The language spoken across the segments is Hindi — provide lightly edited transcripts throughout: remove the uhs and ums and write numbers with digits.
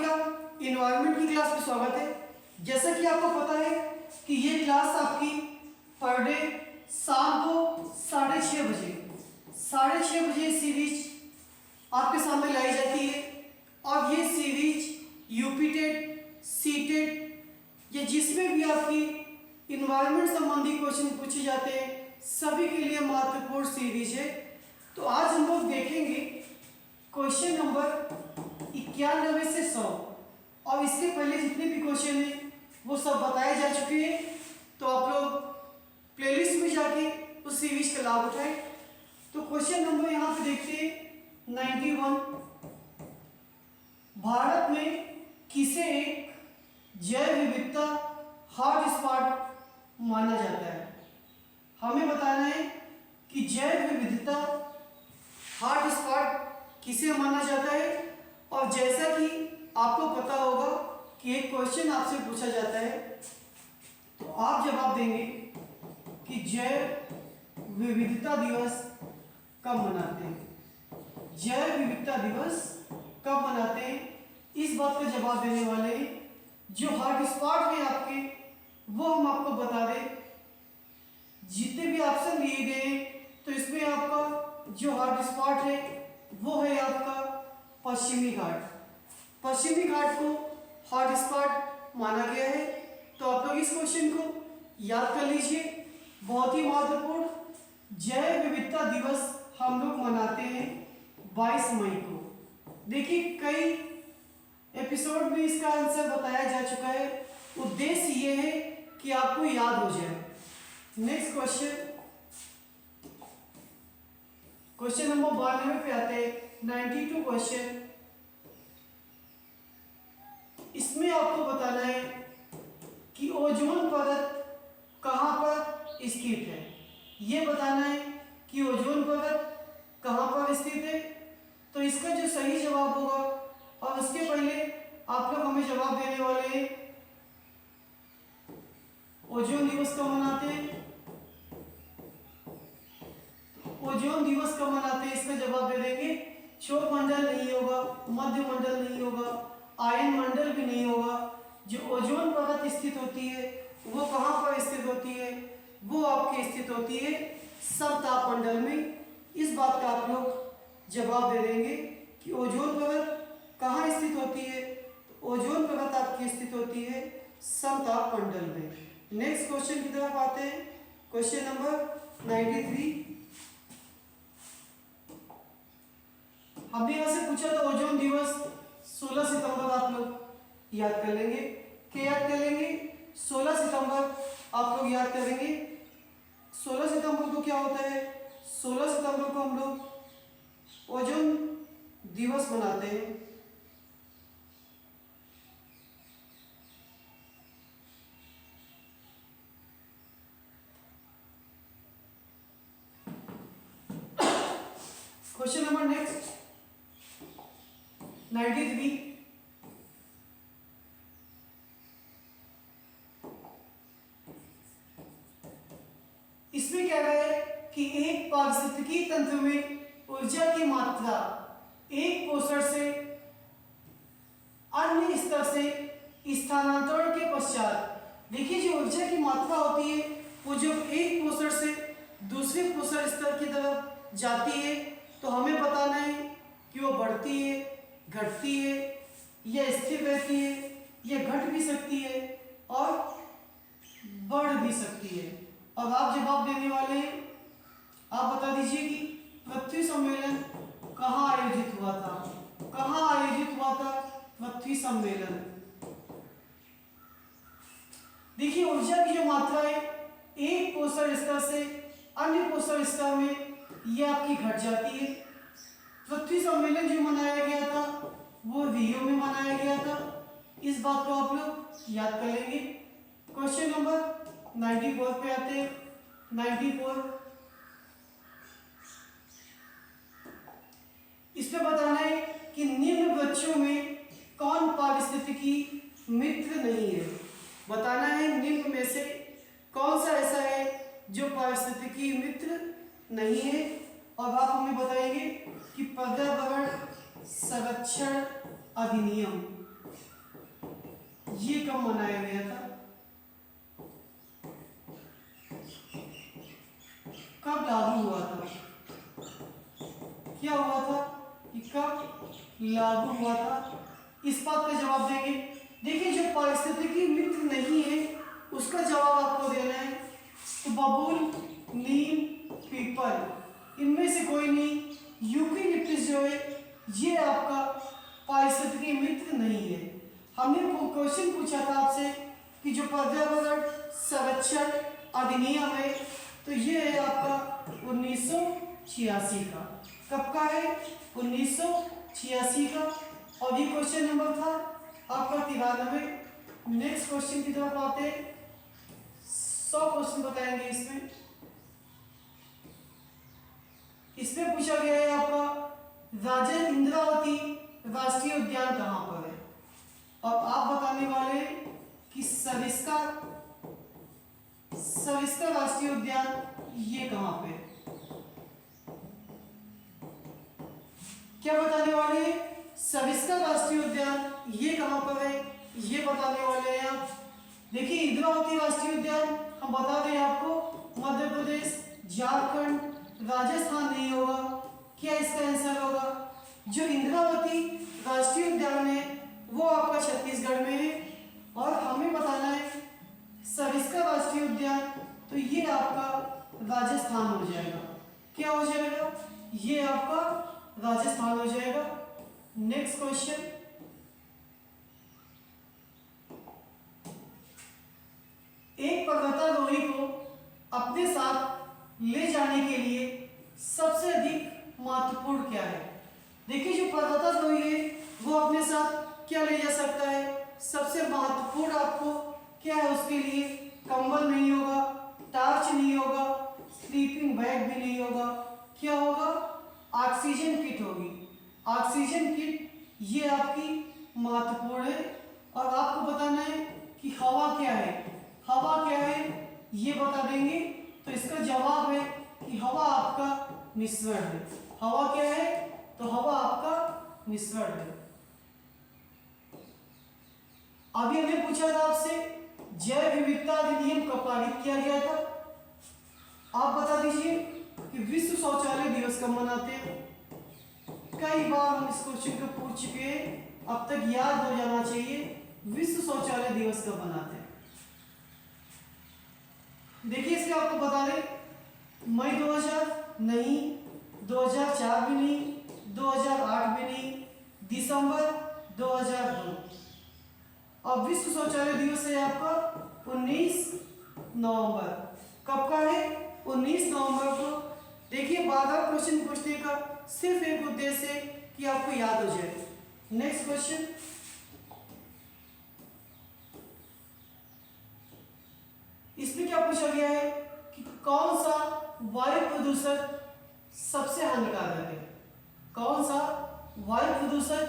का इन्वायरमेंट की क्लास में स्वागत है। जैसा कि आपको पता है कि ये क्लास आपकी पर डे शाम को 6:30 बजे सीरीज आपके सामने लाई जाती है। और ये series UP TET, C TET या जिसमें भी आपकी इन्वायरमेंट संबंधी क्वेश्चन पूछे जाते हैं सभी के लिए महत्वपूर्ण सीरीज है। तो आज हम लोग देखेंगे क्वेश्चन नंबर 91 से 100 और इसके पहले जितने भी क्वेश्चन हैं वो सब बताए जा चुके हैं। तो आप लोग प्लेलिस्ट में जाके उस सीरीज का लाभ उठाएं। तो क्वेश्चन नंबर यहाँ पे देखते हैं 91। भारत में किसे एक जैव विविधता हॉटस्पॉट माना जाता है? हमें बताना है कि जैव विविधता हॉटस्पॉट किसे माना जाता है। और जैसा कि आपको पता होगा कि एक क्वेश्चन आपसे पूछा जाता है तो आप जवाब देंगे कि जैव विविधता दिवस कब मनाते हैं। जैव विविधता दिवस कब मनाते हैं इस बात का जवाब देने वाले हैं। जो हॉटस्पॉट है आपके वो हम आपको बता दें। जितने भी ऑप्शन दिए गए तो इसमें आपका जो हॉटस्पॉट है वो है आपका पश्चिमी घाट। पश्चिमी घाट को हॉटस्पॉट माना गया है। तो आप लोग इस क्वेश्चन को याद कर लीजिए, बहुत ही महत्वपूर्ण। जैव विविधता दिवस हम लोग मनाते हैं 22 मई को। देखिए कई एपिसोड में इसका आंसर बताया जा चुका है। उद्देश्य ये है कि आपको याद हो जाए। नेक्स्ट क्वेश्चन नंबर 92 पे आते हैं 92 क्वेश्चन। इसमें आपको बताना है कि ओजोन परत कहाँ पर स्थित है। ये बताना है कि ओजोन परत कहाँ पर स्थित है। तो इसका जो सही जवाब होगा, और उसके पहले आप लोग हमें जवाब देने वाले हैं ओजोन दिवस कब मनाते हैं। ओजोन दिवस कब मनाते हैं इसका जवाब दे देंगे। क्षोभ मंडल नहीं होगा, मध्य मंडल नहीं होगा, आयन मंडल भी नहीं होगा। जो ओजोन परत स्थित होती है वो कहाँ पर स्थित होती है? वो आपकी स्थित होती है समताप मंडल में। इस बात का आप लोग जवाब दे देंगे कि ओजोन परत कहाँ स्थित होती है। तो ओजोन परत आपकी स्थित होती है समताप मंडल में। नेक्स्ट क्वेश्चन की तरफ आते हैं। Question number 93। हमने यहाँ से पूछा था ओजोन दिवस 16 सितंबर आप लोग याद कर लेंगे। क्या याद कर लेंगे? 16 सितंबर आप लोग याद करेंगे। 16 सितंबर को क्या होता है? 16 सितंबर को हम लोग ओजोन दिवस मनाते हैं। Question number next 93। इसमें क्या है कि एक पारिस्थितिकी तंत्र में ऊर्जा की मात्रा एक पोषण से अन्य स्तर से स्थानांतरण के पश्चात, देखिए जो ऊर्जा की मात्रा होती है वो जो एक पोषण से दूसरे पोषण स्तर की तरफ जाती है तो हमें बताना है कि वो बढ़ती है, घटती है या स्थिर रहती है या घट भी सकती है और बढ़ भी सकती है। अब आप जवाब देने वाले हैं। आप बता दीजिए कि पृथ्वी सम्मेलन कहाँ आयोजित हुआ था? कहाँ आयोजित हुआ था पृथ्वी सम्मेलन? देखिए ऊर्जा की जो मात्रा है एक पोषण स्तर से अन्य पोषण स्तर में ये आपकी घट जाती है। पृथ्वी सम्मेलन जो मनाया गया था वो रियो में मनाया गया था। इस बात को आप लोग याद कर लेंगे। क्वेश्चन नंबर 94 पे आते हैं। 94 इसमें बताना है कि निम्न वृक्षों में कौन पारिस्थितिकी मित्र नहीं है। बताना है निम्न में से कौन सा ऐसा है जो पारिस्थितिकी मित्र नहीं है। और आप हमें बताएंगे कि पर्यावरण संरक्षण अधिनियम ये कब मनाया गया था? कब लागू हुआ था? क्या हुआ था कि कब लागू हुआ था? इस बात का जवाब देंगे। देखिए, जो पारिस्थितिकी मित्र नहीं है उसका जवाब आपको देना है। तो बबूल, नीम, पीपल, इनमें से कोई नहीं। यूकेलिप्टस जो है ये आपका पारिस्थितिकी मित्र नहीं है। हमने क्वेश्चन पूछा था आपसे कि जो पर्यावरण संरक्षण अधिनियम है तो ये है आपका 1986 का। कब का है? 1986 का। और ये क्वेश्चन नंबर था आपका 93। नेक्स्ट क्वेश्चन की तरफ आते हैं। 100 क्वेश्चन बताएंगे इसमें। इसमें पूछा गया है आपका राजा इंद्रावती राष्ट्रीय उद्यान कहाँ पर है? और आप बताने वाले कि सरिस्का राष्ट्रीय उद्यान ये कहाँ पे है? क्या बताने वाले हैं? सरिस्का राष्ट्रीय उद्यान ये कहाँ पर है ये बताने वाले हैं आप। देखिए, इंद्रावती राष्ट्रीय उद्यान हम बता दें आपको मध्य प्रदेश, झारखंड, राजस्थान नहीं होगा। क्या इसका आंसर होगा? जो इंद्रावती राष्ट्रीय उद्यान है वो आपका छत्तीसगढ़ में है। और हमें बताना है सरिस्का राष्ट्रीय उद्यान, तो ये आपका राजस्थान हो जाएगा। क्या हो जाएगा? ये आपका राजस्थान हो जाएगा। नेक्स्ट क्वेश्चन, एक पर्वतारोही को अपने साथ ले जाने के लिए सबसे अधिक महत्वपूर्ण क्या है? देखिए, जो पर्वतारोही है वो अपने साथ क्या ले जा सकता है? सबसे महत्वपूर्ण आपको क्या है उसके लिए? कंबल नहीं होगा, टॉर्च नहीं होगा, स्लीपिंग बैग भी नहीं होगा। क्या होगा? ऑक्सीजन किट होगी। ऑक्सीजन किट ये आपकी महत्वपूर्ण है। और आपको बताना है कि हवा क्या है। हवा क्या है ये बता देंगे। तो इसका जवाब है कि हवा आपका मिश्रण है। हवा क्या है? तो हवा आपका मिश्रण है। अभी हमने पूछा था आपसे जैव विविधता अधिनियम कब पारित किया गया था? आप बता दीजिए कि विश्व शौचालय दिवस कब मनाते हैं? कई बार हम इस क्वेश्चन को पूछ चुके हैं, अब तक याद हो जाना चाहिए। विश्व शौचालय दिवस कब मनाते हैं? देखिए, इसके आपको बता दें, मई 2000 नहीं, 2004 भी नहीं, 2008 भी नहीं, दिसंबर 2002। अब विश्व शौचालय दिवस है आपका 19 नवंबर। कब का है? 19 नवंबर को। देखिए, बार-बार क्वेश्चन पूछने का सिर्फ एक उद्देश्य है कि आपको याद हो जाए। नेक्स्ट क्वेश्चन, इसमें क्या पूछा गया है कि कौन सा वायु प्रदूषण सबसे हानिकारक है? कौन सा वायु प्रदूषण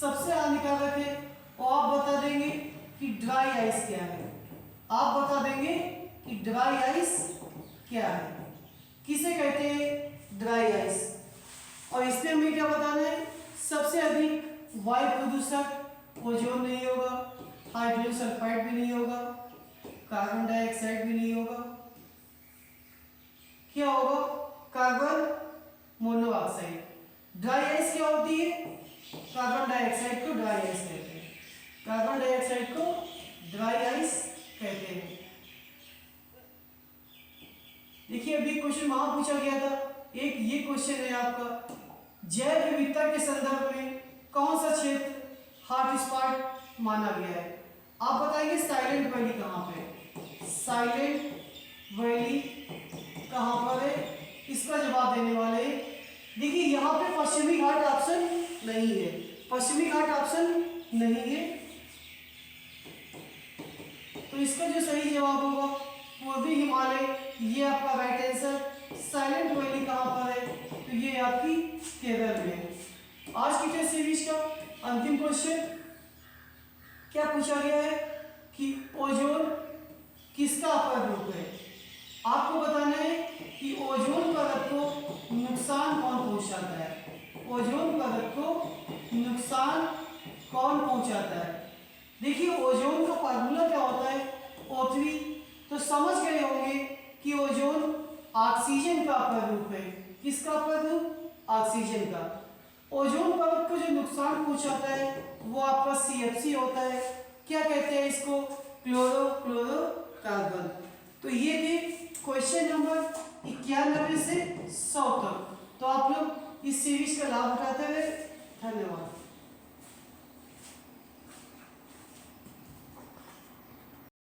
सबसे हानिकारक है? और आप बता देंगे कि ड्राई आइस क्या है। आप बता देंगे कि ड्राई आइस क्या है। किसे कहते हैं? Dry ice. और इसमें हमें क्या बताना है? सबसे अधिक वायु प्रदूषक ओजोन नहीं होगा, हाइड्रोजन सल्फाइड भी नहीं होगा, कार्बन डाइऑक्साइड भी नहीं होगा। क्या होगा? Carbon monoxide. ड्राई आइस क्या होती है? कार्बन डाइऑक्साइड को ड्राई आइस कहते हैं। कार्बन डाइऑक्साइड को ड्राई आइस कहते हैं। देखिए, अभी क्वेश्चन वहां पूछा गया था। एक ये क्वेश्चन है आपका, जैव विविधता के संदर्भ में कौन सा क्षेत्र हॉटस्पॉट माना गया है? आप बताइए साइलेंट वैली कहाँ पे है? साइलेंट वैली कहाँ पर है? इसका जवाब देने वाले, देखिए यहाँ पे पश्चिमी घाट ऑप्शन नहीं है। पश्चिमी घाट ऑप्शन नहीं है, तो इसका जो सही जवाब होगा पूर्वी हिमालय, ये आपका राइट आंसर। साइलेंट वैली कहाँ पर है? तो ये आपकी केरल में है। आज की टेस्ट सीरीज का अंतिम क्वेश्चन क्या पूछा गया है कि ओजोन किसका अपर रूप है? आपको बताना है कि ओजोन परत को नुकसान कौन पहुंचाता है। ओजोन परत को नुकसान कौन पहुंचाता है? देखिए ओजोन का फार्मूला क्या होता है, O3। तो समझ गए होंगे कि ओजोन ऑक्सीजन का अपरूप है। किसका अपरूप? ऑक्सीजन का। ओजोन परत को जो नुकसान पहुंचाता है वो आपका CFC होता है। क्या कहते हैं इसको? क्लोरोफ्लोरोकार्बन। तो ये थे क्वेश्चन नंबर 91 से 100 तक। तो आप लोग इस सीरीज का लाभ उठाते हुए धन्यवाद।